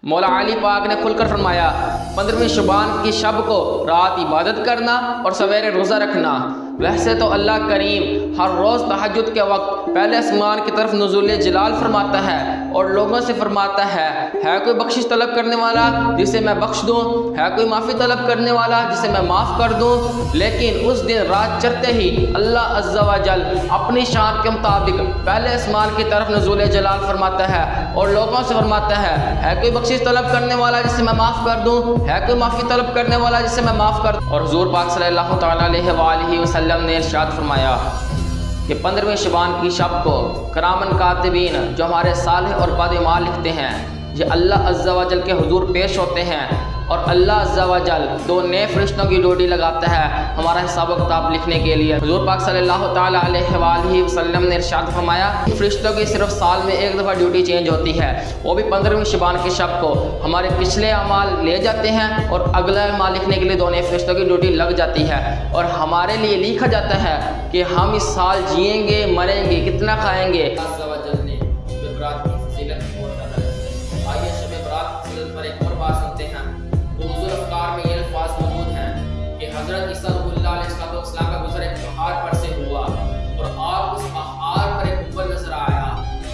مولا علی پاک نے کھل کر فرمایا 15ویں شعبان کی شب کو رات عبادت کرنا اور سویرے روزہ رکھنا۔ ویسے تو اللہ کریم ہر روز تہجد کے وقت پہلے آسمان کی طرف نزول جلال فرماتا ہے اور لوگوں سے فرماتا ہے کوئی بخشش طلب کرنے والا جسے میں بخش دوں، ہے کوئی معافی طلب کرنے والا جسے میں معاف کر دوں؟ لیکن اس دن رات چڑھتے ہی اللہ عز و جل اپنی شان کے مطابق پہلے آسمان کی طرف نزول جلال فرماتا ہے اور لوگوں سے فرماتا ہے کوئی بخشش طلب کرنے والا جسے میں معاف کر دوں، ہے کوئی معافی طلب کرنے والا جسے میں معاف کر دوں؟ اور حضور پاک صلی اللہ تعالیٰ علیہ وآلہ وسلم نے ارشاد فرمایا کہ 15ویں شعبان کی شب کو کرامن کاتبین جو ہمارے صالح اور بد اعمال لکھتے ہیں یہ اللہ عز و جل کے حضور پیش ہوتے ہیں اور اللہ عز و جل 2 نئے فرشتوں کی ڈیوٹی لگاتا ہے ہمارا حساب و کتاب لکھنے کے لیے۔ حضور پاک صلی اللہ تعالیٰ علیہ وآلہ وسلم نے ارشاد فرمایا فرشتوں کی صرف سال میں 1 دفعہ ڈیوٹی چینج ہوتی ہے، وہ بھی 15ویں شعبان کی شب کو ہمارے پچھلے اعمال لے جاتے ہیں اور اگلا اعمال لکھنے کے لیے 2 نئے فرشتوں کی ڈیوٹی لگ جاتی ہے اور ہمارے لیے لکھا جاتا ہے کہ ہم اس سال جئیں گے، مریں گے، کتنا کھائیں گے۔ عز و جل نے شب برات کی فضیلت بہت زیادہ ہے۔ آئیے شب برات کی فضیلت پر ایک اور بات سنتے ہیں۔ حضور افکار میں یہ الفاظ موجود ہیں کہ حضرت عیسیٰ روح اللہ علیہ السلام کا گزر ایک پہاڑ پر سے ہوا اور آپ اس پہاڑ پر ایک گنبد نظر آیا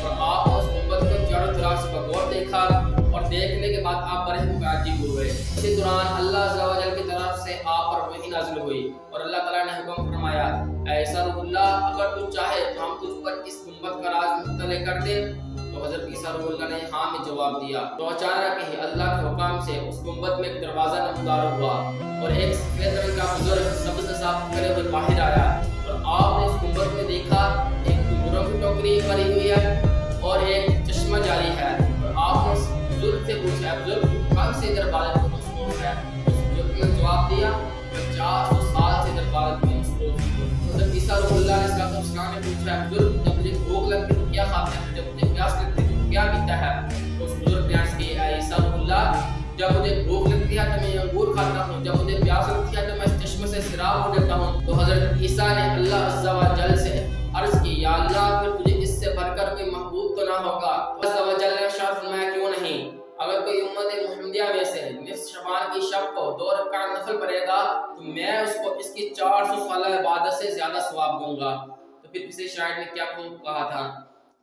اور آپ نے اس گنبد کو چاروں طرف سے بغور دیکھا اور دیکھنے کے بعد آپ پر متعجب ہوئے۔ اسی دوران اللہ عز و جل کی طرف سے آپ پر وحی نازل ہوئی اور اللہ تعالیٰ نے حکم فرمایا اے عیسیٰ روح اللہ اگر تو چاہے تو ہم تجھ پر اس گنبد کا راز مطلع کر دیں۔ تو حضرت عیسیٰ روح اللہ نے ہاں میں جواب دیا۔ تو اچانک ہی اللہ کے حکم سے اس گنبد میں ایک دروازہ نمودار ہوا اور ایک سفید رنگ کا بزرگ سبز صاف کرے ہوئے باہر آیا اور آپ نے اس گنبد میں دیکھا ایک انگوروں کی ٹوکری بھری ہوئی ہے اور ایک چشمہ جاری ہے اور آپ نے اس بزرگ سے پوچھا بزرگ کب سے ادھر عبادت میں مصروف ہے؟ اس بزرگ نے جواب دیا 50 سال سے ادھر عبادت میں مصروف ہوں۔ حضرت عیسیٰ روح اللہ علیہ السلام نے پوچھا بزرگ جب مجھے بھوک لگتی ہے تو کیا کھاتے ہیں، جب مجھے پیاس لگتی ہے تو کیا پیتا ہے؟ تو اس بزرگ نے عرض کیا اے عیسیٰ روح اللہ جب مجھے بھوک لگتی ہے تو میں انگور کھاتا ہوں، جب مجھے پیاس لگتی ہے تو میں اس چشمے سے سیراب ہو جاتا ہوں۔ تو حضرت عیسیٰ نے اللہ عز و جل سے عرض کی یا اللہ پھر تجھے اس سے بڑھ کر کوئی محبوب تو نہ ہوگا؟ عز و جل نے ارشاد فرمایا کیوں نہیں، اگر کوئی امت محمدیہ میں سے نصف شعبان کی شب کو 2 رکعت نفل پڑھے گا تو میں اس کو اس کی 400 سالہ عبادت سے زیادہ ثواب دوں گا۔ تو پھر کسی شاعر نے کیا کہا تھا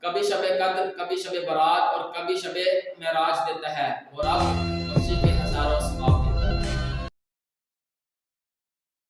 کبھی شب قدر کبھی شب برات اور کبھی شب معراج دیتا ہے اور اب خوشی کے ہزاروں ثواب۔